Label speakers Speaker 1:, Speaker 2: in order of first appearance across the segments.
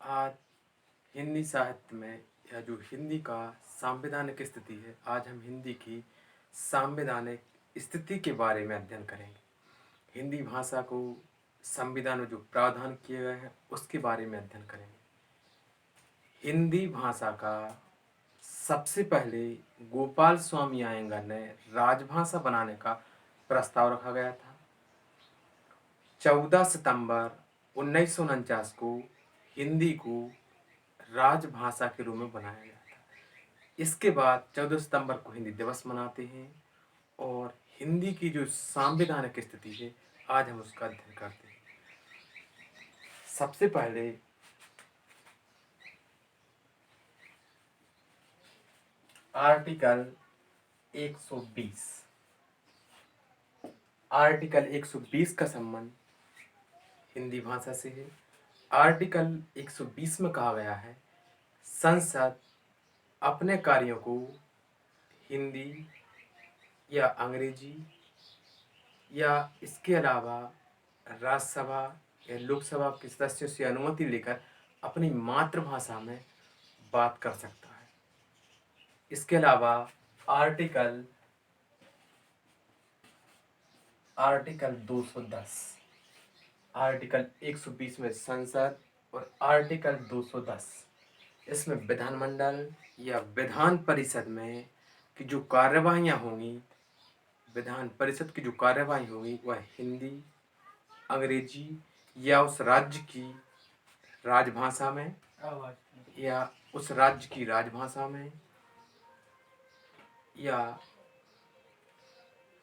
Speaker 1: आज हिंदी साहित्य में या जो हिंदी का सांविधानिक स्थिति है, आज हम हिंदी की सांविधानिक स्थिति के बारे में अध्ययन करेंगे। हिंदी भाषा को संविधान में जो प्रावधान किए गए हैं उसके बारे में अध्ययन करेंगे। हिंदी भाषा का सबसे पहले गोपाल स्वामी अयंगर ने राजभाषा बनाने का प्रस्ताव रखा गया था। 14 सितंबर 1949 को हिंदी को राजभाषा के रूप में बनाया गया था। इसके बाद 14 सितंबर को हिंदी दिवस मनाते हैं और हिंदी की जो सांविधानिक स्थिति है आज हम उसका अध्ययन करते हैं। सबसे पहले आर्टिकल 120 आर्टिकल 120 का संबंध हिंदी भाषा से है। आर्टिकल 120 में कहा गया है, संसद अपने कार्यों को हिंदी या अंग्रेजी या इसके अलावा राज्यसभा या लोकसभा के सदस्यों से अनुमति लेकर अपनी मातृभाषा में बात कर सकता है। इसके अलावा आर्टिकल 210 आर्टिकल 120 में संसद और आर्टिकल 210 इसमें विधानमंडल या विधान परिषद में की जो कार्यवाहियाँ होंगी, विधान परिषद की जो कार्यवाही होगी वह हिंदी, अंग्रेजी या उस राज्य की राजभाषा में या उस राज्य की राजभाषा में या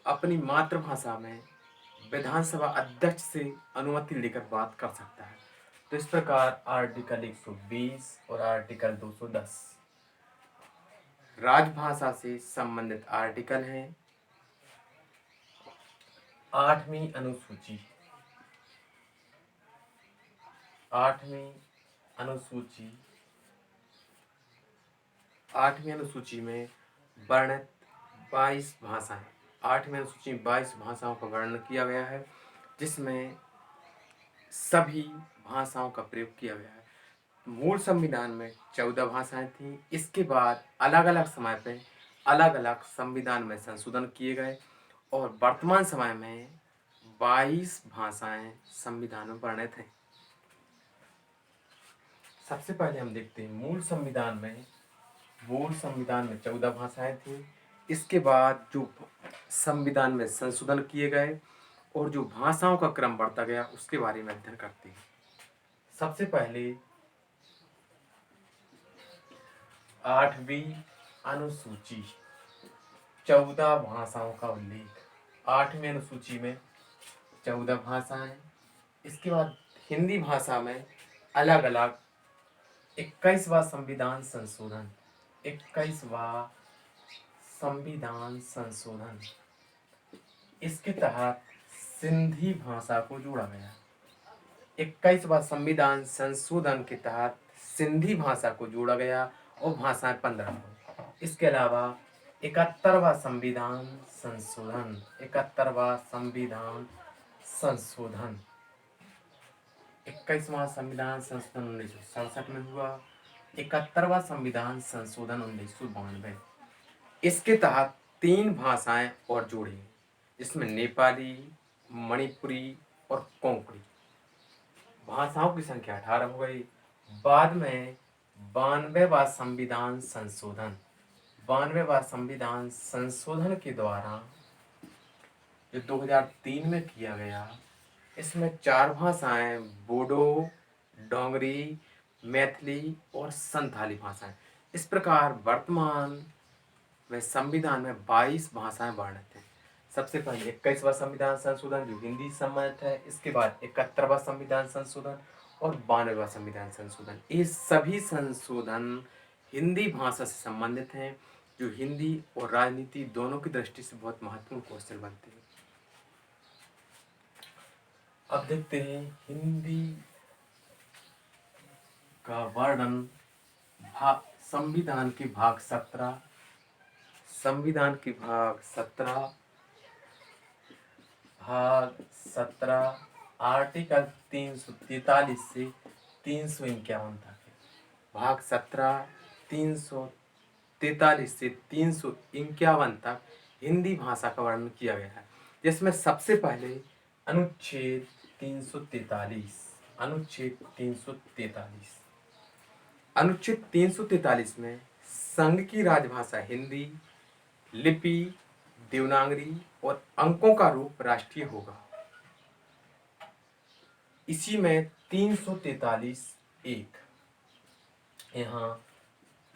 Speaker 1: अपनी मातृभाषा में विधानसभा अध्यक्ष से अनुमति लेकर बात कर सकता है। तो इस प्रकार आर्टिकल 120 और आर्टिकल 210 राजभाषा से संबंधित आर्टिकल हैं। 8वीं अनुसूची 8वीं अनुसूची में वर्णित 22 भाषाएं 8वीं अनुसूची में 22 भाषाओं का वर्णन किया गया है, जिसमें सभी भाषाओं का प्रयोग किया गया है। मूल संविधान में 14 भाषाएं थीं। इसके बाद अलग अलग समय पे अलग अलग संविधान में संशोधन किए गए और वर्तमान समय में 22 भाषाएं संविधान में वर्णित हैं। सबसे पहले हम देखते हैं मूल संविधान में 14 भाषाएं थीं। इसके बाद जो संविधान में संशोधन किए गए और जो भाषाओं का क्रम बढ़ता गया उसके बारे में अध्ययन करते हैं। सबसे पहले 8वीं अनुसूची 14 भाषाओं का उल्लेख। 8वीं अनुसूची में 14 भाषाएं। इसके बाद हिंदी भाषा में अलग अलग 21वां संविधान संशोधन 21वां संविधान संशोधन इसके तहत सिंधी भाषा को जोड़ा गया। 21वां संविधान संशोधन के तहत सिंधी भाषा को जोड़ा गया और भाषाएं 15 हो। इसके अलावा 71वां संविधान संशोधन 21वां संविधान संशोधन 1967 में हुआ। 71वां संविधान संशोधन 1992। इसके तहत 3 भाषाएं और जोड़ी, जिसमें नेपाली, मणिपुरी और कोंकणी। भाषाओं की संख्या 18 हो गई। बाद में 92वां संविधान संशोधन के द्वारा जो 2003 में किया गया, इसमें 4 भाषाएं बोडो, डोंगरी, मैथिली और संथाली भाषाएं। इस प्रकार वर्तमान में संविधान में 22 भाषाएं वर्णित हैं। सबसे पहले 21वां संविधान संशोधन जो हिंदी संबंधित है, इसके बाद 71वां संविधान संशोधन और 92वां संविधान संशोधन। ये सभी संशोधन हिंदी भाषा से संबंधित हैं, जो हिंदी और राजनीति दोनों की दृष्टि से बहुत महत्वपूर्ण क्वेश्चन बनते हैं। अब देखते हैं हिंदी का वर्णन संविधान के भाग 17 आर्टिकल 343 से 351 तक है। भाग 17 343 से 351 तक हिंदी भाषा का वर्णन किया गया है, जिसमें सबसे पहले अनुच्छेद 343 अनुच्छेद 343 अनुच्छेद 343 में संघ की राजभाषा हिंदी, लिपि देवनागरी और अंकों का रूप राष्ट्रीय होगा। इसी में 343 एक यहाँ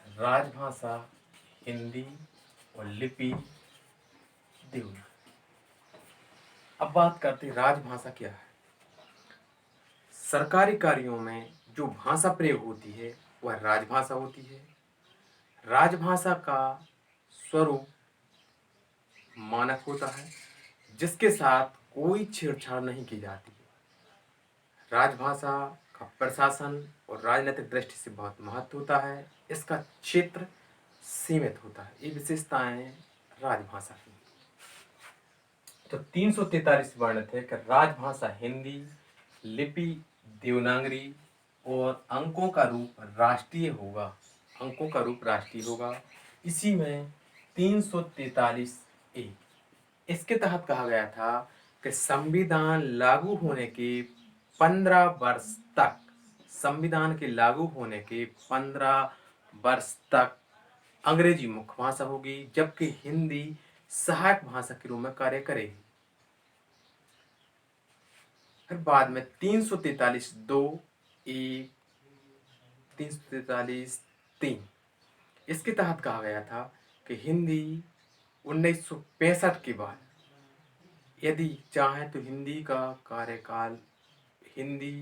Speaker 1: राजभाषा हिंदी और लिपि देवनागरी। अब बात करते हैं राजभाषा क्या है। सरकारी कार्यों में जो भाषा प्रयोग होती है वह राजभाषा होती है। राजभाषा का स्वरूप मानक होता है, जिसके साथ कोई छेड़छाड़ नहीं की जाती है। राजभाषा का प्रशासन और राजनीतिक दृष्टि से बहुत महत्व होता है। इसका क्षेत्र सीमित होता है। ये विशेषताएं राजभाषा की। तो 343 वर्णित है कि राजभाषा हिंदी, लिपि देवनागरी और अंकों का रूप राष्ट्रीय होगा। अंकों का रूप राष्ट्रीय होगा। इसी में 343 ए इसके तहत कहा गया था कि संविधान लागू होने के 15 वर्ष तक, संविधान के लागू होने के 15 वर्ष तक अंग्रेजी मुख्य भाषा होगी, जबकि हिंदी सहायक भाषा के रूप में कार्य करेगी। फिर बाद में 343 दो ए 343 3 इसके तहत कहा गया था कि हिंदी 1965 के बाद यदि चाहे तो हिंदी का कार्यकाल हिंदी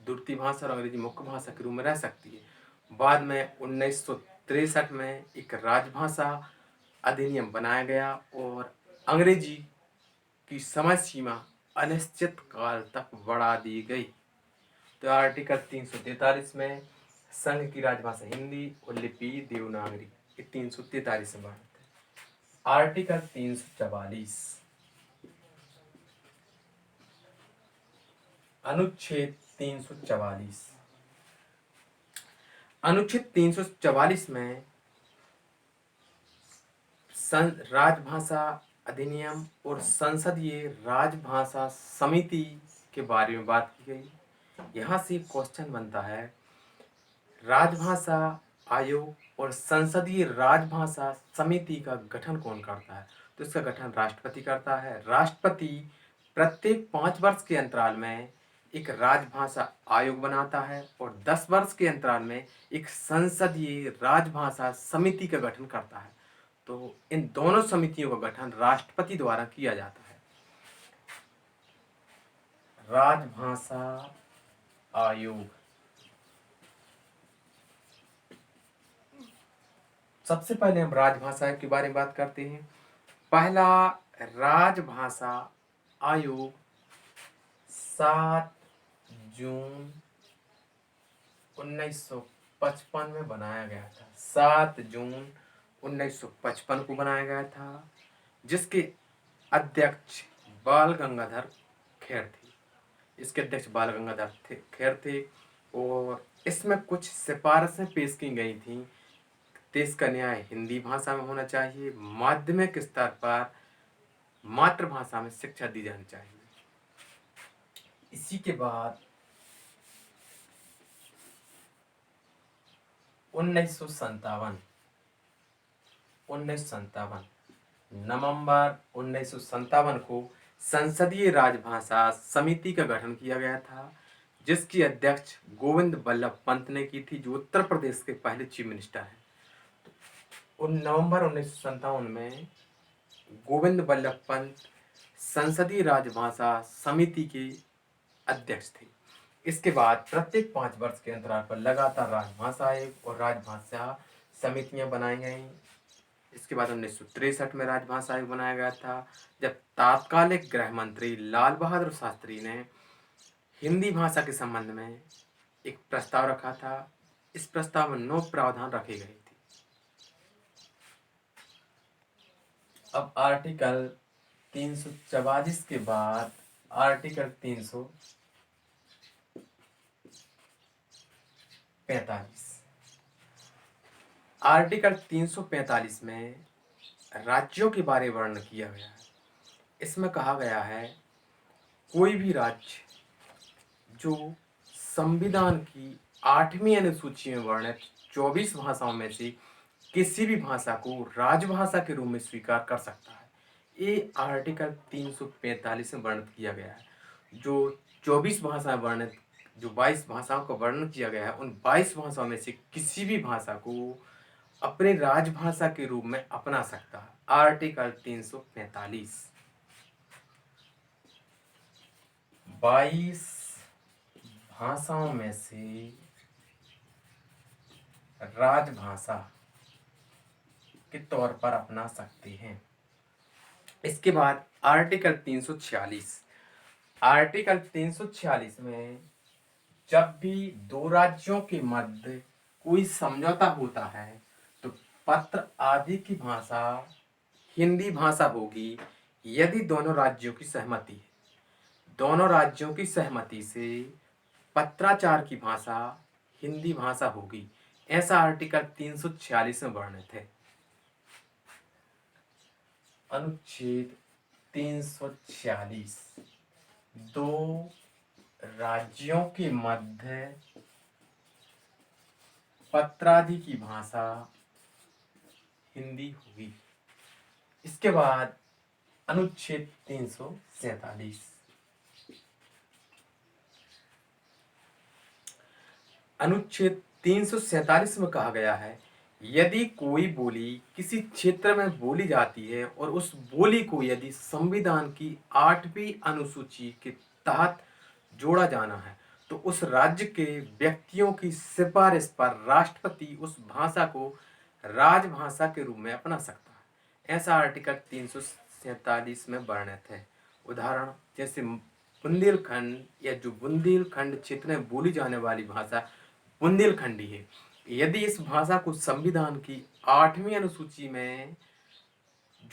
Speaker 1: द्वितीय भाषा और अंग्रेजी मुख्य भाषा के रूप में रह सकती है। बाद में 1963 में एक राजभाषा अधिनियम बनाया गया और अंग्रेजी की समय सीमा अनिश्चित काल तक बढ़ा दी गई। तो आर्टिकल 343 में संघ की राजभाषा हिंदी और लिपि देवनागरी, 343 में बात है। आर्टिकल 344 अनुच्छेद 344 अनुच्छेद 344 में राजभाषा अधिनियम और संसदीय राजभाषा समिति के बारे में बात की गई। यहाँ से क्वेश्चन बनता है, राजभाषा आयोग और संसदीय राजभाषा समिति का गठन कौन करता है? तो इसका गठन राष्ट्रपति करता है। राष्ट्रपति प्रत्येक 5 वर्ष के अंतराल में एक राजभाषा आयोग बनाता है और 10 वर्ष के अंतराल में एक संसदीय राजभाषा समिति का गठन करता है। तो इन दोनों समितियों का गठन राष्ट्रपति द्वारा किया जाता है। राजभाषा आयोग सबसे पहले हम राजभाषा के बारे में बात करते हैं। पहला राजभाषा आयोग 7 जून 1955 में बनाया गया था। 7 जून 1955 को बनाया गया था, जिसके अध्यक्ष बाल गंगाधर खेर थे। इसके अध्यक्ष बाल गंगाधर खेर थे और इसमें कुछ सिफारिशें पेश की गई थी। देश का न्याय हिंदी भाषा में होना चाहिए। माध्यमिक स्तर पर मातृभाषा में शिक्षा दी जानी चाहिए। इसी के बाद 1957 नवंबर 1957 को संसदीय राजभाषा समिति का गठन किया गया था, जिसकी अध्यक्ष गोविंद बल्लभ पंत ने की थी, जो उत्तर प्रदेश के पहले चीफ मिनिस्टर हैं। नवंबर 1957 में गोविंद बल्लभ पंत संसदीय राजभाषा समिति के अध्यक्ष थे। इसके बाद प्रत्येक 5 वर्ष के अंतराल पर लगातार राजभाषा आयोग और राजभाषा समितियां बनाई गई। इसके बाद 1963 में राजभाषा आयोग बनाया गया था, जब तात्कालिक गृह मंत्री लाल बहादुर शास्त्री ने हिंदी भाषा के संबंध में एक प्रस्ताव रखा था। इस प्रस्ताव में 9 प्रावधान रखे गए थे। अब आर्टिकल 344 के बाद आर्टिकल 300 345। आर्टिकल 345 में राज्यों के बारे में वर्णन किया गया है। इसमें कहा गया है कोई भी राज्य जो संविधान की 8वीं अनुसूची में वर्णित 24 भाषाओं में से किसी भी भाषा को राजभाषा के रूप में स्वीकार कर सकता है। ये आर्टिकल 345 में वर्णित किया गया है। जो 24 भाषा वर्णित, जो 22 भाषाओं का वर्णन किया गया है, उन 22 भाषाओं में से किसी भी भाषा को अपनी राजभाषा के रूप में अपना सकता है। आर्टिकल 345। 22 भाषाओं में से राजभाषा के तौर पर अपना सकते हैं। इसके बाद आर्टिकल 346। आर्टिकल 346 में जब भी दो राज्यों के मध्य कोई समझौता होता है तो पत्र आदि की भाषा हिंदी भाषा होगी यदि दोनों राज्यों की सहमति है। दोनों राज्यों की सहमति से पत्राचार की भाषा हिंदी भाषा होगी। ऐसा आर्टिकल 346 में वर्णित है। अनुच्छेद 346। दो राज्यों के मध्य पत्रादि की भाषा हिंदी होगी। इसके बाद अनुच्छेद 347। अनुच्छेद 347 में कहा गया है यदि कोई बोली किसी क्षेत्र में बोली जाती है और उस बोली को यदि संविधान की 8वीं अनुसूची के तहत जोड़ा जाना है तो उस राज्य के व्यक्तियों की सिफारिश पर राष्ट्रपति उस भाषा को राजभाषा के रूप में अपना सकता है। ऐसा आर्टिकल 347 में वर्णित है। उदाहरण जैसे बुंदेलखंड या जो बुंदेलखंड क्षेत्र में बोली जाने वाली भाषा बुंदेलखंडी है। यदि इस भाषा को संविधान की 8वीं अनुसूची में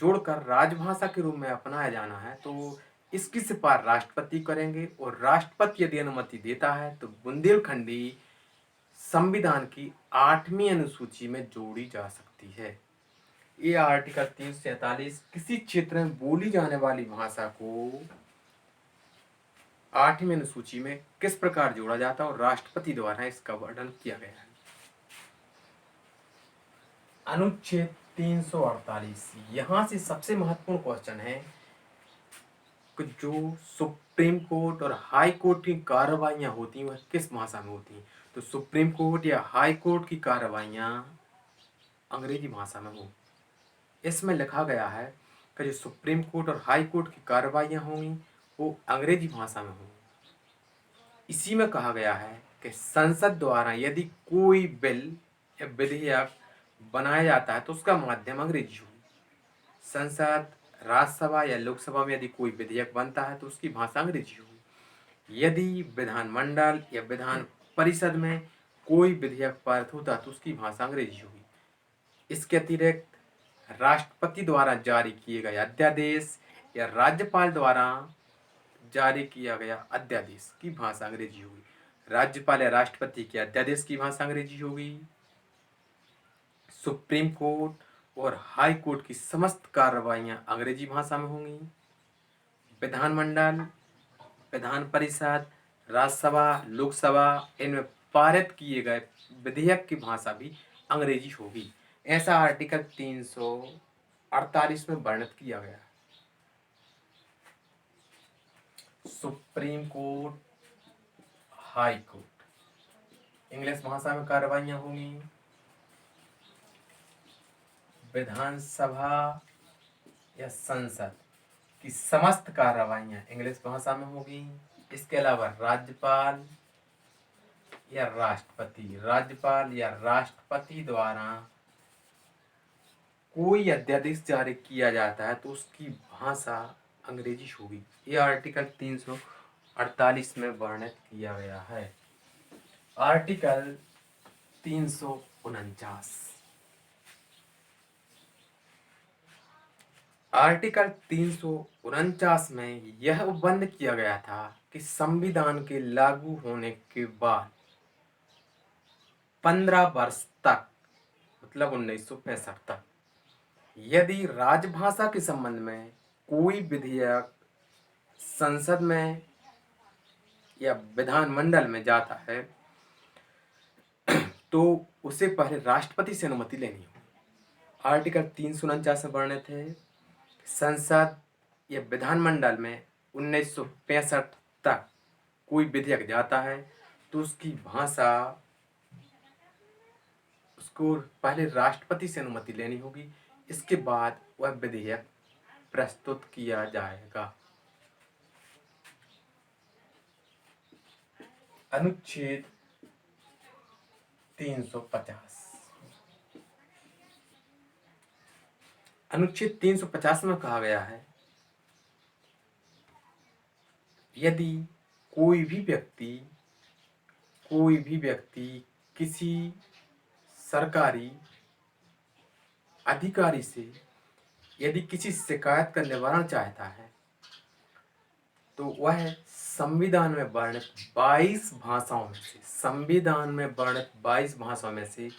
Speaker 1: जोड़कर राजभाषा के रूप में अपनाया जाना है तो इसकी सिफारिश राष्ट्रपति करेंगे और राष्ट्रपति यदि अनुमति देता है तो बुंदेलखंडी संविधान की 8वीं अनुसूची में जोड़ी जा सकती है। ये आर्टिकल 347 किसी क्षेत्र में बोली जाने वाली भाषा को 8वीं अनुसूची में किस प्रकार जोड़ा जाता है और राष्ट्रपति द्वारा इसका वर्णन किया गया है। अनुच्छेद 348। यहां से सबसे महत्वपूर्ण क्वेश्चन है कि जो सुप्रीम कोर्ट और हाई कोर्ट की कार्रवाइयां होती हैं वह किस भाषा में होती हैं। तो सुप्रीम कोर्ट या हाई कोर्ट की कार्रवाइयां अंग्रेजी भाषा में हो। इसमें लिखा गया है कि जो सुप्रीम कोर्ट और हाई कोर्ट की कार्रवाइयां होंगी वो अंग्रेजी भाषा में होंगी। इसी में कहा गया है कि संसद द्वारा यदि कोई बिल या विधेयक बनाया जाता है तो उसका माध्यम अंग्रेजी होगी। संसद, राज्यसभा या लोकसभा में यदि कोई विधेयक बनता है तो उसकी भाषा अंग्रेजी होगी। यदि विधानमंडल या विधान परिषद में कोई विधेयक पारित होता है तो उसकी भाषा अंग्रेजी होगी। इसके अतिरिक्त राष्ट्रपति द्वारा जारी किए गए अध्यादेश या राज्यपाल द्वारा जारी किया गया अध्यादेश की भाषा अंग्रेजी होगी। राज्यपाल या राष्ट्रपति के अध्यादेश की भाषा अंग्रेजी होगी। सुप्रीम कोर्ट और हाई कोर्ट की समस्त कार्रवाइयां अंग्रेजी भाषा में होंगी। विधानमंडल, विधान परिषद, राज्यसभा, लोकसभा इनमें पारित किए गए विधेयक की भाषा भी अंग्रेजी होगी। ऐसा आर्टिकल 348 में वर्णित किया गया है। Supreme court, high court English भाषा में कार्रवाइयां होंगी। विधानसभा या संसद की समस्त कार्रवाइयां इंग्लिश भाषा में होगी। इसके अलावा राज्यपाल या राष्ट्रपति द्वारा कोई अध्यादेश जारी किया जाता है तो उसकी भाषा अंग्रेजी होगी। यह आर्टिकल 348 में वर्णित किया गया है। आर्टिकल 349। आर्टिकल 349 में यह उपबंध किया गया था कि संविधान के लागू होने के बाद 15 वर्ष तक, मतलब 1965 तक, यदि राजभाषा के संबंध में कोई विधेयक संसद में या विधानमंडल में जाता है तो उसे पहले राष्ट्रपति से अनुमति लेनी होगी। आर्टिकल 349 में वर्णित है, संसद या विधानमंडल में 1965 तक कोई विधेयक जाता है तो उसकी भाषा, उसको पहले राष्ट्रपति से अनुमति लेनी होगी, इसके बाद वह विधेयक प्रस्तुत किया जाएगा। अनुच्छेद 350। अनुच्छेद 350 में कहा गया है, यदि कोई भी व्यक्ति किसी सरकारी अधिकारी से यदि किसी शिकायत का निवारण चाहता है तो वह संविधान में वर्णित 22 भाषाओं में से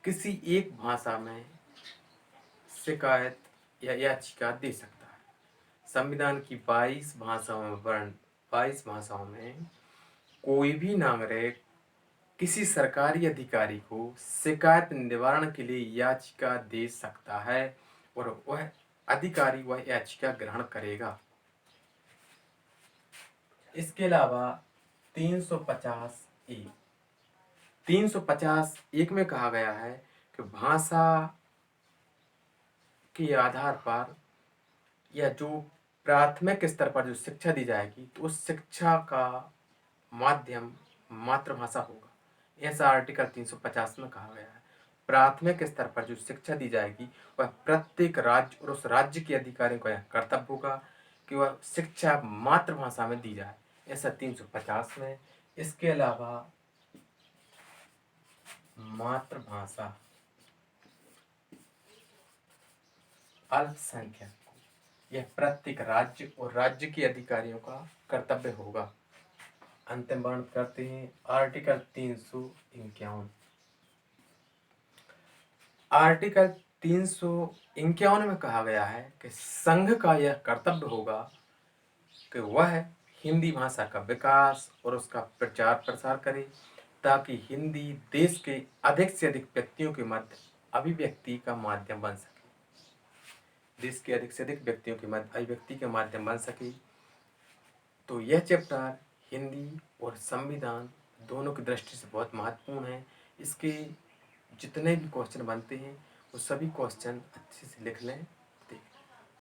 Speaker 1: किसी एक भाषा में शिकायत या याचिका दे सकता है। संविधान की 22 भाषाओं में कोई भी नागरिक किसी सरकारी अधिकारी को शिकायत निवारण के लिए याचिका दे सकता है और वह अधिकारी वह याचिका ग्रहण करेगा। इसके अलावा 350(1) में कहा गया है कि भाषा के आधार पर या जो प्राथमिक स्तर पर जो शिक्षा दी जाएगी तो उस शिक्षा का माध्यम मातृभाषा होगा। ऐसा आर्टिकल 350 में कहा गया है। प्राथमिक स्तर पर जो शिक्षा दी जाएगी वह प्रत्येक राज्य और उस राज्य के अधिकारियों का यह कर्तव्य होगा कि वह शिक्षा मातृभाषा में दी जाए, ऐसा 350 में। इसके अलावा मातृभाषा अल्पसंख्यक को यह प्रत्येक राज्य और राज्य के अधिकारियों का कर्तव्य होगा। अंतिम वर्ण करते हैं आर्टिकल 351। आर्टिकल 351 में कहा गया है कि संघ का यह कर्तव्य होगा कि वह हिंदी भाषा का विकास और उसका प्रचार प्रसार करे ताकि हिंदी देश के अधिक से अधिक व्यक्तियों के मध्य अभिव्यक्ति का माध्यम बन सके। देश के अधिक से अधिक व्यक्तियों के मध्य अभिव्यक्ति का माध्यम बन सके। तो यह चैप्टर हिंदी और संविधान दोनों की दृष्टि से बहुत महत्वपूर्ण है। इसके जितने भी क्वेश्चन बनते हैं वो सभी क्वेश्चन अच्छे से लिख लें।